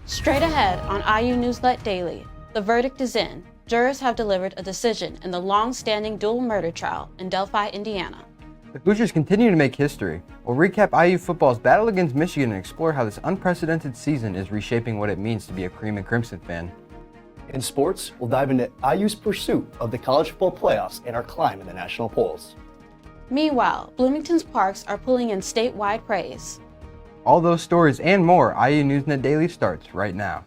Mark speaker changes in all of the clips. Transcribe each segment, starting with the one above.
Speaker 1: Straight ahead on IU NewsNet Daily, the verdict is in. Jurors have delivered a decision in the long-standing dual murder trial in Delphi, Indiana.
Speaker 2: The Hoosiers continue to make history. We'll recap IU football's battle against Michigan and explore how this unprecedented season is reshaping what it means to be a Cream and Crimson fan.
Speaker 3: In sports, we'll dive into IU's pursuit of the college football playoffs and our climb in the national polls.
Speaker 1: Meanwhile, Bloomington's parks are pulling in statewide praise.
Speaker 2: All those stories and more, IU NewsNet Daily starts right now.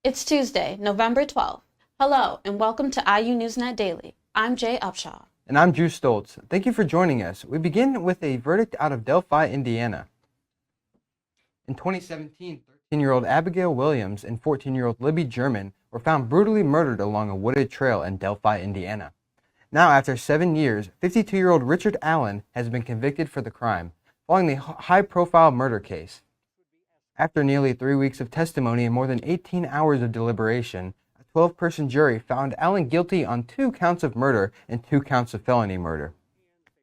Speaker 1: It's Tuesday, November 12th. Hello, and welcome to IU NewsNet Daily. I'm Jay Upshaw.
Speaker 2: And I'm Drew Stoltz. Thank you for joining us. We begin with a verdict out of Delphi, Indiana. In 2017, 13-year-old Abigail Williams and 14-year-old Libby German were found brutally murdered along a wooded trail in Delphi, Indiana. Now, after 7 years, 52-year-old Richard Allen has been convicted for the crime, following the high-profile murder case. After nearly 3 weeks of testimony and more than 18 hours of deliberation, a 12-person jury found Allen guilty on 2 counts of murder and 2 counts of felony murder.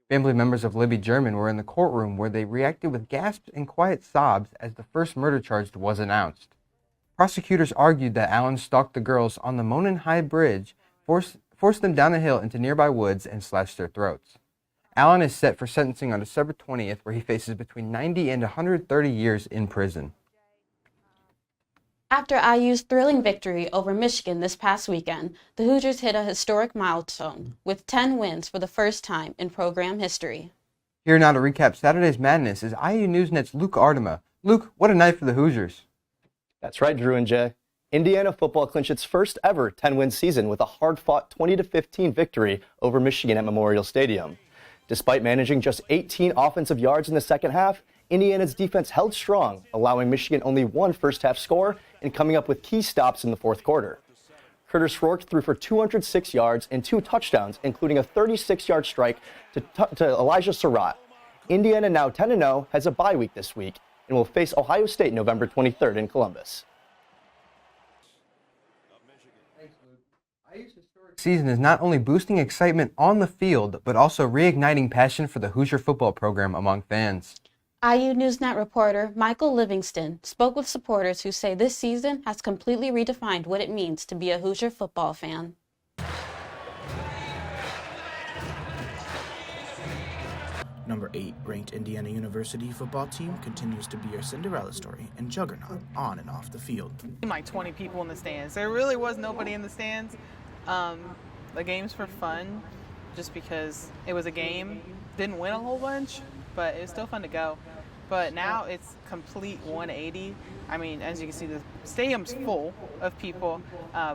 Speaker 2: Family members of Libby German were in the courtroom where they reacted with gasps and quiet sobs as the first murder charge was announced. Prosecutors argued that Allen stalked the girls on the Monon High Bridge, forced them down a hill into nearby woods, and slashed their throats. Allen is set for sentencing on December 20th, where he faces between 90 and 130 years in prison.
Speaker 1: After IU's thrilling victory over Michigan this past weekend, the Hoosiers hit a historic milestone with 10 wins for the first time in program history.
Speaker 2: Here now to recap Saturday's madness is IU NewsNet's Luke Artema. Luke, what a night for the Hoosiers.
Speaker 3: That's right, Drew and Jay. Indiana football clinched its first ever 10-win season with a hard-fought 20-15 victory over Michigan at Memorial Stadium. Despite managing just 18 offensive yards in the second half, Indiana's defense held strong, allowing Michigan only one first-half score and coming up with key stops in the fourth quarter. Curtis Rourke threw for 206 yards and 2 touchdowns, including a 36-yard strike to Elijah Surratt. Indiana, now 10-0, has a bye week this week and will face Ohio State November 23rd in Columbus.
Speaker 2: IU's historic season is not only boosting excitement on the field, but also reigniting passion for the Hoosier football program among fans.
Speaker 1: IU NewsNet reporter Michael Livingston spoke with supporters who say this season has completely redefined what it means to be a Hoosier football fan.
Speaker 4: Number 8 ranked Indiana University football team continues to be our Cinderella story and juggernaut on and off the field.
Speaker 5: Like 20 people in the stands. There really was nobody in the stands. The games were fun just because it was a game. Didn't win a whole bunch, but it was still fun to go. But now it's complete 180. I mean, as you can see, the stadium's full of people,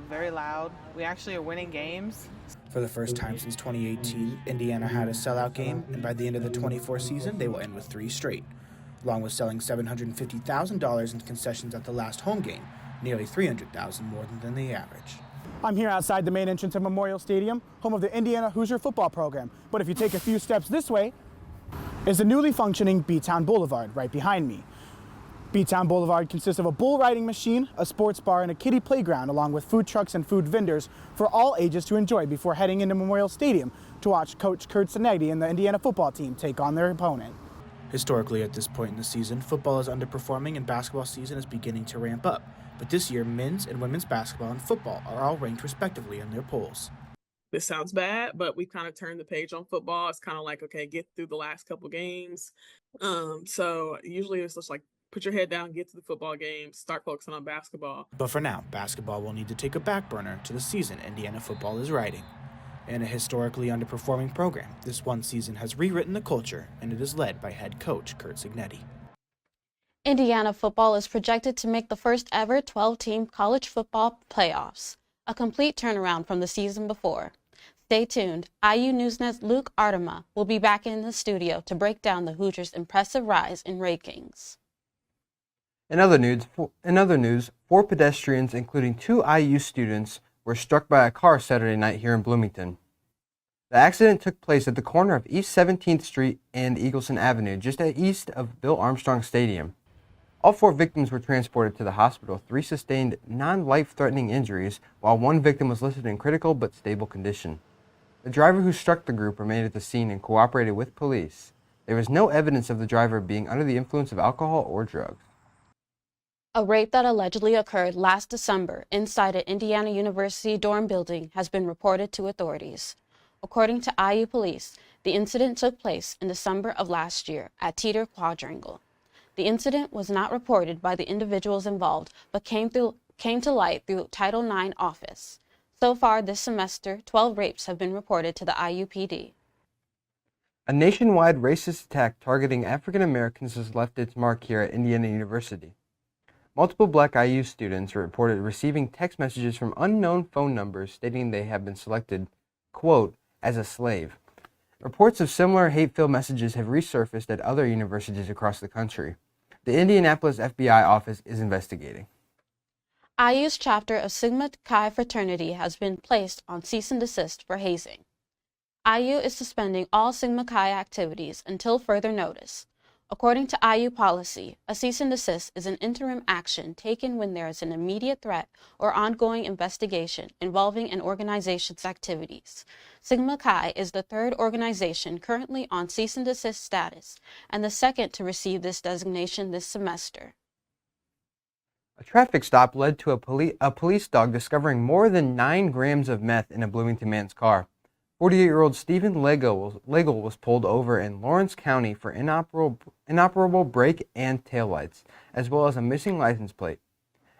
Speaker 5: very loud. We actually are winning games.
Speaker 4: For the first time since 2018, Indiana had a sellout game, and by the end of the 24 season, they will end with 3 straight. Along with selling $750,000 in concessions at the last home game, nearly $300,000 more than the average.
Speaker 6: I'm here outside the main entrance of Memorial Stadium, home of the Indiana Hoosier football program. But if you take a few steps this way, is the newly functioning B-Town Boulevard right behind me. B-Town Boulevard consists of a bull riding machine, a sports bar, and a kiddie playground, along with food trucks and food vendors for all ages to enjoy before heading into Memorial Stadium to watch Coach Kurt Sinegdi and the Indiana football team take on their opponent.
Speaker 4: Historically, at this point in the season, football is underperforming and basketball season is beginning to ramp up. But this year, men's and women's basketball and football are all ranked respectively in their polls.
Speaker 7: This sounds bad, but we've kind of turned the page on football. It's kind of like, okay, get through the last couple games. So usually it's just like, put your head down, get to the football game, start focusing on basketball.
Speaker 4: But for now, basketball will need to take a back burner to the season Indiana football is riding. In a historically underperforming program, this one season has rewritten the culture, and it is led by head coach Kurt Sinegdi.
Speaker 1: Indiana football is projected to make the first ever 12-team college football playoffs, a complete turnaround from the season before. Stay tuned. IU NewsNet's Luke Artema will be back in the studio to break down the Hoosiers' impressive rise in rankings.
Speaker 2: In other news, 4 pedestrians, including 2 IU students, were struck by a car Saturday night here in Bloomington. The accident took place at the corner of East 17th Street and Eagleson Avenue, just east of Bill Armstrong Stadium. All 4 victims were transported to the hospital. 3 sustained non-life-threatening injuries, while 1 victim was listed in critical but stable condition. The driver who struck the group remained at the scene and cooperated with police. There was no evidence of the driver being under the influence of alcohol or drugs.
Speaker 1: A rape that allegedly occurred last December inside an Indiana University dorm building has been reported to authorities. According to IU police, the incident took place in December of last year at Teeter Quadrangle. The incident was not reported by the individuals involved, but came to light through Title IX office. So far this semester, 12 rapes have been reported to the IUPD.
Speaker 2: A nationwide racist attack targeting African Americans has left its mark here at Indiana University. Multiple Black IU students reported receiving text messages from unknown phone numbers stating they have been selected, quote, as a slave. Reports of similar hate-filled messages have resurfaced at other universities across the country. The Indianapolis FBI office is investigating.
Speaker 1: IU's chapter of Sigma Chi fraternity has been placed on cease and desist for hazing. IU is suspending all Sigma Chi activities until further notice. According to IU policy, a cease and desist is an interim action taken when there is an immediate threat or ongoing investigation involving an organization's activities. Sigma Chi is the third organization currently on cease and desist status and the second to receive this designation this semester.
Speaker 2: A traffic stop led to a police dog discovering more than 9 grams of meth in a Bloomington man's car. 48-year-old Stephen Legel was pulled over in Lawrence County for inoperable brake and taillights, as well as a missing license plate.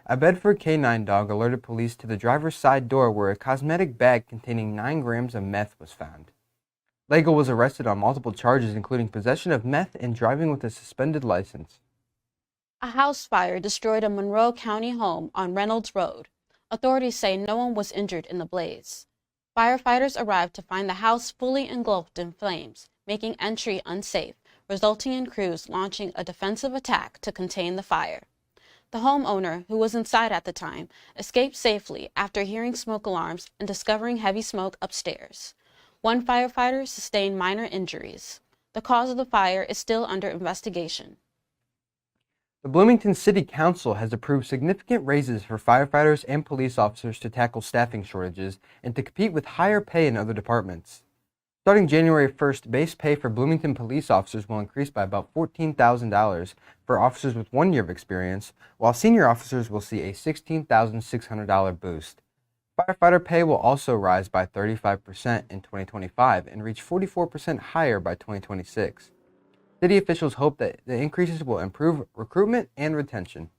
Speaker 2: A Bedford canine dog alerted police to the driver's side door where a cosmetic bag containing 9 grams of meth was found. Legel was arrested on multiple charges, including possession of meth and driving with a suspended license.
Speaker 1: A house fire destroyed a Monroe County home on Reynolds Road. Authorities say no one was injured in the blaze. Firefighters arrived to find the house fully engulfed in flames, making entry unsafe, resulting in crews launching a defensive attack to contain the fire. The homeowner, who was inside at the time, escaped safely after hearing smoke alarms and discovering heavy smoke upstairs. One firefighter sustained minor injuries. The cause of the fire is still under investigation.
Speaker 2: The Bloomington City Council has approved significant raises for firefighters and police officers to tackle staffing shortages and to compete with higher pay in other departments. Starting January 1st, base pay for Bloomington police officers will increase by about $14,000 for officers with 1 year of experience, while senior officers will see a $16,600 boost. Firefighter pay will also rise by 35% in 2025 and reach 44% higher by 2026. City officials hope that the increases will improve recruitment and retention.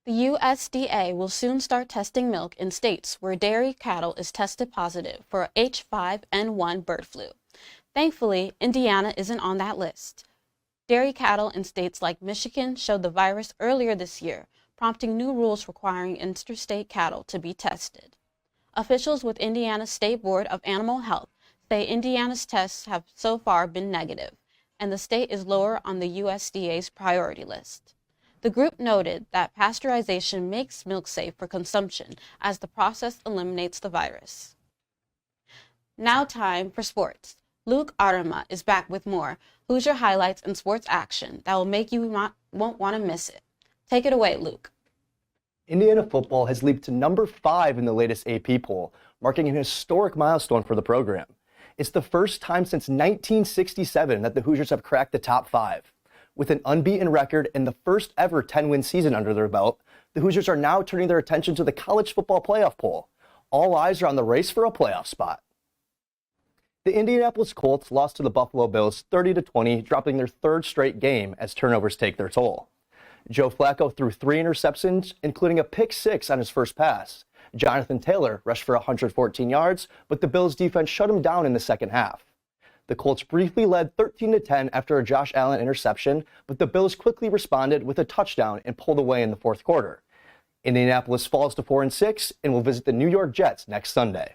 Speaker 1: The USDA will soon start testing milk in states where dairy cattle is tested positive for H5N1 bird flu. Thankfully, Indiana isn't on that list. Dairy cattle in states like Michigan showed the virus earlier this year, prompting new rules requiring interstate cattle to be tested. Officials with Indiana's State Board of Animal Health say Indiana's tests have so far been negative, and the state is lower on the USDA's priority list. The group noted that pasteurization makes milk safe for consumption as the process eliminates the virus. Now time for sports. Luke Arama is back with more Hoosier highlights and sports action that will make you won't want to miss it. Take it away, Luke.
Speaker 3: Indiana football has leaped to number 5 in the latest AP poll, marking an historic milestone for the program. It's the first time since 1967 that the Hoosiers have cracked the top 5. With an unbeaten record and the first ever 10-win season under their belt, the Hoosiers are now turning their attention to the college football playoff poll. All eyes are on the race for a playoff spot. The Indianapolis Colts lost to the Buffalo Bills 30-20, dropping their 3rd straight game as turnovers take their toll. Joe Flacco threw 3 interceptions, including a pick 6 on his first pass. Jonathan Taylor rushed for 114 yards, but the Bills' defense shut him down in the second half. The Colts briefly led 13-10 after a Josh Allen interception, but the Bills quickly responded with a touchdown and pulled away in the fourth quarter. Indianapolis falls to 4-6 and will visit the New York Jets next Sunday.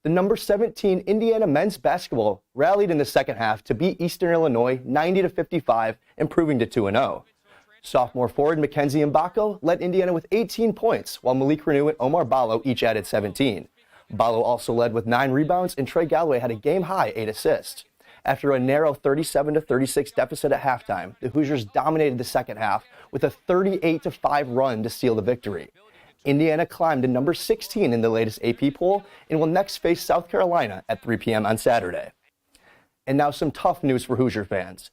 Speaker 3: The number 17 Indiana men's basketball rallied in the second half to beat Eastern Illinois 90-55, improving to 2-0. Sophomore forward Mackenzie Mbako led Indiana with 18 points, while Malik Renew and Omar Ballo each added 17. Ballo also led with 9 rebounds, and Trey Galloway had a game-high 8 assists. After a narrow 37-36 deficit at halftime, the Hoosiers dominated the second half with a 38-5 run to seal the victory. Indiana climbed to number 16 in the latest AP poll and will next face South Carolina at 3 p.m. on Saturday. And now some tough news for Hoosier fans.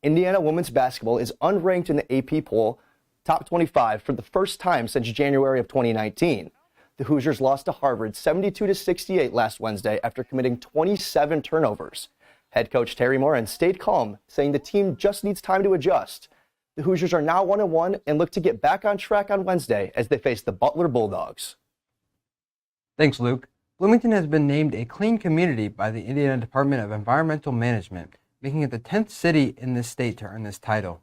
Speaker 3: Indiana women's basketball is unranked in the AP poll top 25 for the first time since January of 2019. The Hoosiers lost to Harvard 72-68 last Wednesday after committing 27 turnovers. Head coach Terry Moran stayed calm, saying the team just needs time to adjust. The Hoosiers are now 1-1 and look to get back on track on Wednesday as they face the Butler Bulldogs.
Speaker 2: Thanks, Luke. Bloomington has been named a clean community by the Indiana Department of Environmental Management, making it the 10th city in this state to earn this title.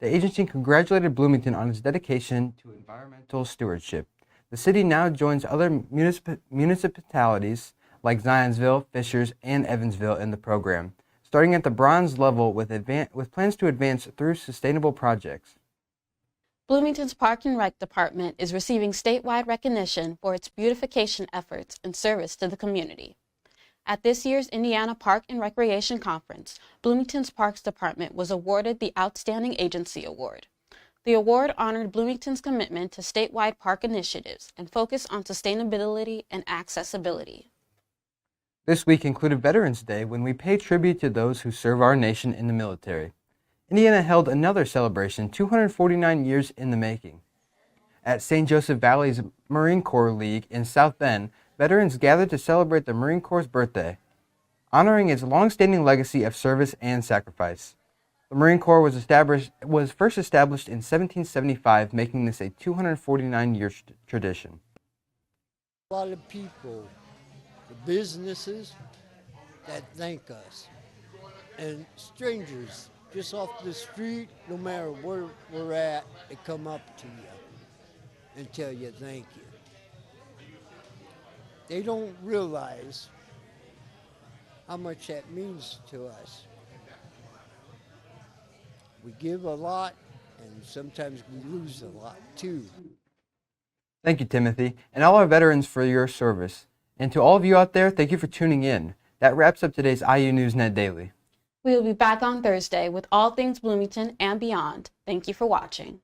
Speaker 2: The agency congratulated Bloomington on its dedication to environmental stewardship. The city now joins other municipalities like Zionsville, Fishers, and Evansville in the program, starting at the bronze level with plans to advance through sustainable projects.
Speaker 1: Bloomington's Park and Rec Department is receiving statewide recognition for its beautification efforts and service to the community. At this year's Indiana Park and Recreation Conference, Bloomington's Parks Department was awarded the Outstanding Agency Award. The award honored Bloomington's commitment to statewide park initiatives and focus on sustainability and accessibility.
Speaker 2: This week included Veterans Day, when we pay tribute to those who serve our nation in the military. Indiana held another celebration 249 years in the making. At St. Joseph Valley's Marine Corps League in South Bend, veterans gathered to celebrate the Marine Corps' birthday, honoring its long-standing legacy of service and sacrifice. The Marine Corps was first established in 1775, making this a 249-year tradition.
Speaker 8: A lot of people, the businesses that thank us, and strangers just off the street, no matter where we're at, they come up to you and tell you thank you. They don't realize how much that means to us. We give a lot, and sometimes we lose a lot too.
Speaker 2: Thank you, Timothy, and all our veterans for your service. And to all of you out there, thank you for tuning in. That wraps up today's IU NewsNet Daily.
Speaker 1: We will be back on Thursday with all things Bloomington and beyond. Thank you for watching.